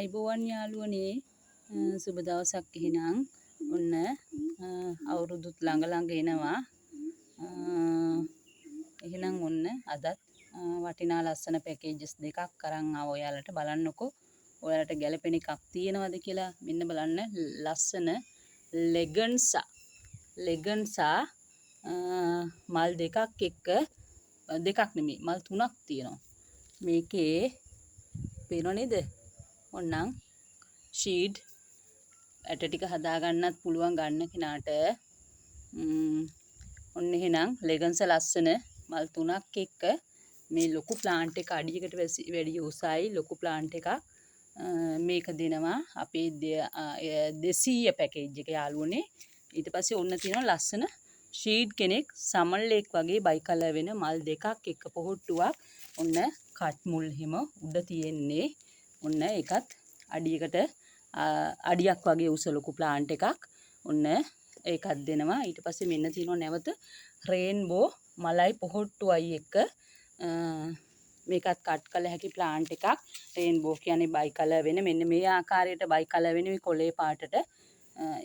අයිබෝවන් යාළුවනේ සුබ දවසක් එහෙනම් ඔන්න අවුරුදුත් ළඟ එනවා එහෙනම් ඔන්න අදත් වටිනා ලස්සන පැකේජස් දෙකක් අරන් ආවා ඔයාලට බලන්නකෝ ඔයාලට ගැලපෙන එකක් තියෙනවද කියලා මෙන්න බලන්න ලස්සන ලෙගන්සා මල් දෙකක් එක්ක දෙකක් නෙමෙයි මල් තුනක් තියෙනවා මේකේ පේනව නේද ඔන්නම් ෂීඩ් ඇට ටික හදා ගන්නත් පුළුවන් ගන්න කෙනාට ඔන්න එහෙනම් ලෙගන්ස ලස්සන මල් තුනක් එක්ක මේ ලොකු ප්ලාන්ට් එක අඩියකට වැඩි උසයි ලොකු ප්ලාන්ට් එකක් මේක දෙනවා අපේ 200 පැකේජ් එක යාළුවනේ ඊට පස්සේ ඔන්න තියෙනවා ලස්සන ෂීඩ් කෙනෙක් සමල්ලෙක් වගේ බයි කලර් වෙන මල් දෙකක් එක්ක පොහොට්ටුවක් ඔන්න කට් මුල් හිම උඩ තියෙන්නේ ඔන්න ඒකත් අඩියකට අඩියක් වගේ උස ලොකු ප්ලාන්ට් එකක් ඔන්න ඒකත් දෙනවා ඊට පස්සේ මෙන්න තියෙනවා නැවත රේන්බෝ මලයි පොහොට්ටුවයි එක්ක මේකත් කට් කළ හැකි ප්ලාන්ට් එකක් රේන්බෝ කියන්නේ බයි කලර් වෙන මෙන්න මේ ආකාරයට බයි කලර් වෙන මේ කොලේ පාටට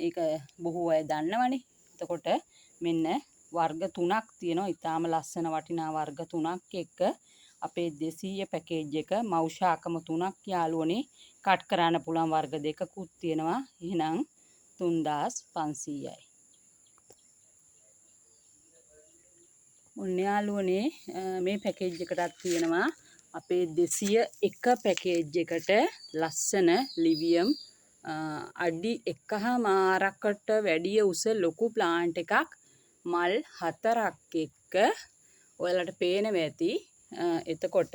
ඒක බොහෝ අය දන්නවනේ එතකොට මෙන්න වර්ග 3ක් තියෙනවා ඊටාම ලස්සන වටිනා වර්ග 3ක් එක්ක අපේ 200 පැකේජ් එක මෞෂාකම 3ක් යාළුවනේ කට් කරන්න පුළුවන් වර්ග දෙකකුත් තියෙනවා එහෙනම් 3500යි ඔන්න යාළුවනේ මේ පැකේජ් එකටත් තියෙනවා අපේ 201 පැකේජ් එකට ලස්සන ලිවියම් අඩි 1.5කට වැඩිය උස ලොකු ප්ලාන්ට් එකක් මල් 4ක් එක්ක ඔයාලට පේනවා ඇති එතකොට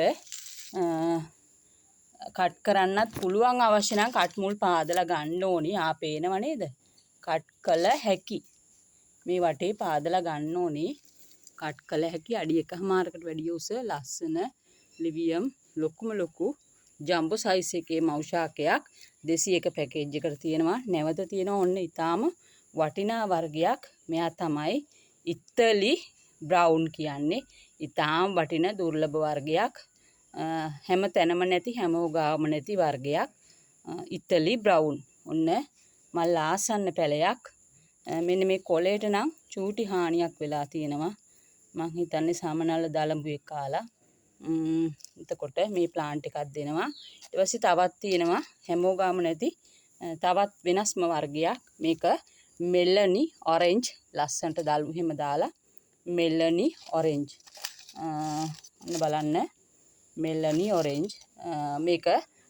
කට් කරන්නත් පුළුවන් අවශ්‍ය නම් කට් මුල් පාදලා ගන්න ඕනි පේනව නේද කට් කළ හැකි මේ වටේ පාදලා ගන්න ඕනි කට් කළ හැකි අඩි 1.5කට වැඩිය උස ලස්සන ලිවියම් ලොකු ජම්බෝ සයිස් එකේ මෞෂාකයක් 201 පැකේජ් එකට තියෙනවා නැවත තියෙනවා ඔන්න ඊටාම වටිනා වර්ගයක් මෙයා තමයි ඉත්තලි බ්‍රවුන් කියන්නේ ඊටාම වටින දුර්ලභ වර්ගයක් හැම තැනම නැති හැමෝ ගාවම නැති වර්ගයක් ඉත්තලි බ්‍රවුන් ඔන්න මල් ආසන්න පැලයක් මෙන්න මේ කොලේට නම් චූටි හානියක් වෙලා තියෙනවා මං හිතන්නේ සාමනල්ල දලඹුවෙක් කාලා එතකොට මේ ප්ලාන්ට් එකක් දෙනවා ඊට පස්සේ තවත් තියෙනවා හැමෝ ගාම නැති තවත් වෙනස්ම වර්ගයක් මේක මෙලනි ඔරෙන්ජ් ලස්සන්ට දල්ු හිම දාලා මෙලනි ඔරෙන්ජ් ඔන්න බලන්න මෙලනි ඔරෙන්ජ් මේක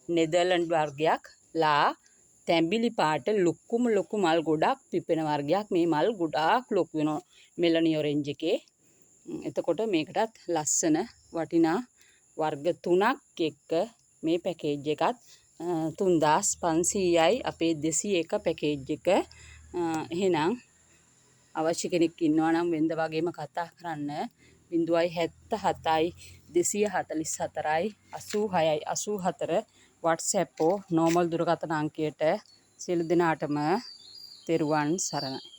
නෙදර්ලන්ඩ් වර්ගයක් ලා තැඹිලි පාට ලොකු මල් ගොඩක් පිපෙන වර්ගයක් මේ මල් ගොඩාක් ලොකු වෙනවා මෙලනි ඔරෙන්ජ් එකේ එතකොට මේකටත් ලස්සන වටිනා වර්ග 3ක් එක්ක මේ පැකේජ් එකත් 3500යි අපේ 201 පැකේජ් එක එහෙනම් අවශ්‍ය කෙනෙක් ඉන්නවා නම් වෙනද වගේම කතා කරන්න 077යි 244යි 86යි 84 WhatsApp නෝමල් දුරකථන අංකයට සියලු දෙනාටම තෙරුවන් සරණයි